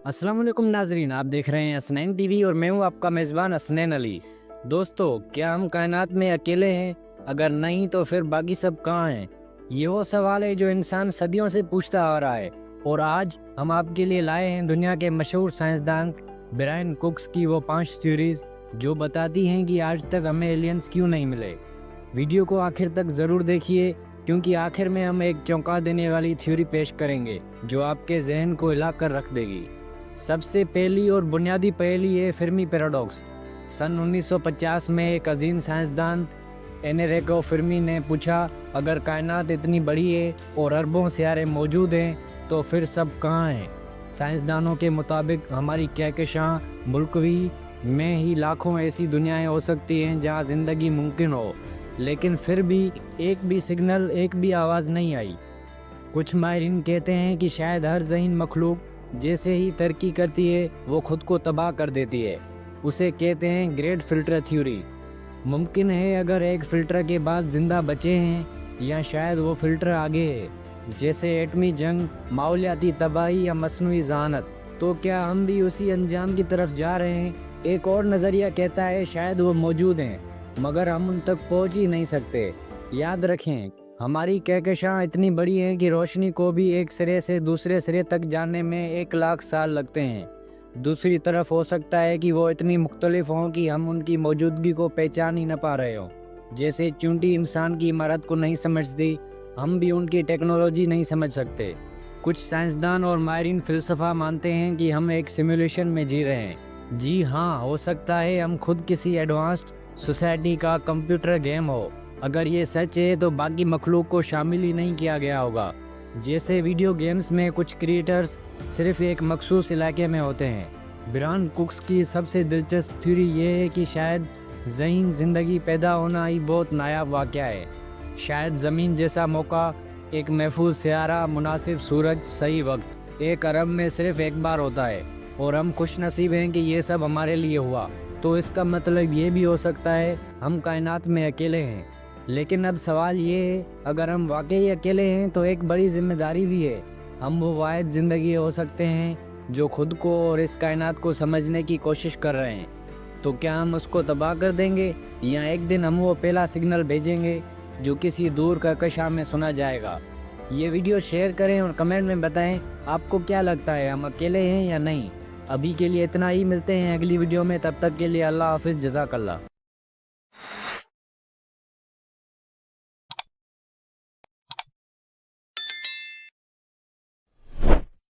अस्सलाम वालेकुम नाजरीन, आप देख रहे हैं असनैन टीवी और मैं हूं आपका मेज़बान असनैन अली। दोस्तों, क्या हम कायनात में अकेले हैं? अगर नहीं तो फिर बाकी सब कहाँ हैं? ये वो सवाल है जो इंसान सदियों से पूछता आ रहा है और आज हम आपके लिए लाए हैं दुनिया के मशहूर साइंसदान ब्रायन कुक्स की वो 5 थ्योरीज जो बताती हैं कि आज तक हमें एलियंस क्यों नहीं मिले। वीडियो को आखिर तक ज़रूर देखिए क्योंकि आखिर में हम एक चौंका देने वाली थ्योरी पेश करेंगे जो आपके जहन को हिला कर रख देगी। सबसे पहली और बुनियादी पहेली है फर्मी पैराडॉक्स। सन 1950 में एक अजीम साइंसदान एनरिको फर्मी ने पूछा, अगर कायनात इतनी बड़ी है और अरबों सितारे मौजूद हैं तो फिर सब कहाँ हैं? साइंसदानों के मुताबिक हमारी कहकशां मुल्कवी में ही लाखों ऐसी दुनियाएं हो सकती हैं जहां ज़िंदगी मुमकिन हो, लेकिन फिर भी एक भी सिग्नल, एक भी आवाज़ नहीं आई। कुछ माहिरीन कहते हैं कि शायद हर ज़हीन मखलूक जैसे ही तरक्की करती है वो खुद को तबाह कर देती है। उसे कहते हैं ग्रेट फिल्टर थ्योरी। मुमकिन है अगर एक फ़िल्टर के बाद ज़िंदा बचे हैं या शायद वो फ़िल्टर आगे है, जैसे एटमी जंग, माहौलियाती तबाही या मसनूई ज़हानत। तो क्या हम भी उसी अंजाम की तरफ जा रहे हैं? एक और नज़रिया कहता है शायद वो मौजूद हैं मगर हम उन तक पहुंच ही नहीं सकते। याद रखें, हमारी कहकशां इतनी बड़ी है कि रोशनी को भी एक सिरे से दूसरे सिरे तक जाने में 1 लाख साल लगते हैं। दूसरी तरफ हो सकता है कि वो इतनी मुख्तलिफ हों कि हम उनकी मौजूदगी को पहचान ही न पा रहे हों। जैसे चूंटी इंसान की इमारत को नहीं समझती, हम भी उनकी टेक्नोलॉजी नहीं समझ सकते। कुछ साइंसदान और माहिरीन फ़िलसफ़ा मानते हैं कि हम एक सिमुलेशन में जी रहे हैं। जी हाँ, हो सकता है हम खुद किसी एडवांस्ड सोसाइटी का कंप्यूटर गेम हो। अगर ये सच है तो बाकी मखलूक को शामिल ही नहीं किया गया होगा। जैसे वीडियो गेम्स में कुछ क्रिएटर्स सिर्फ एक मखसूस इलाके में होते हैं। ब्रायन कुक्स की सबसे दिलचस्प थ्योरी ये है कि शायद ज़हीन ज़िंदगी पैदा होना ही बहुत नायाब वाक़या है। शायद ज़मीन जैसा मौका, एक महफूज सियारा, मुनासिब सूरज, सही वक्त 1 अरब में सिर्फ एक बार होता है और हम खुश नसीब हैं कि ये सब हमारे लिए हुआ। तो इसका मतलब ये भी हो सकता है हम कायनात में अकेले हैं। लेकिन अब सवाल ये है, अगर हम वाकई अकेले हैं तो एक बड़ी जिम्मेदारी भी है। हम वो वाहिद ज़िंदगी हो सकते हैं जो खुद को और इस कायनात को समझने की कोशिश कर रहे हैं। तो क्या हम उसको तबाह कर देंगे या एक दिन हम वो पहला सिग्नल भेजेंगे जो किसी दूर कहकशां में सुना जाएगा? ये वीडियो शेयर करें और कमेंट में बताएं आपको क्या लगता है, हम अकेले हैं या नहीं। अभी के लिए इतना ही, मिलते हैं अगली वीडियो में। तब तक के लिए अल्लाह हाफिज़, जज़ाकल्लाह।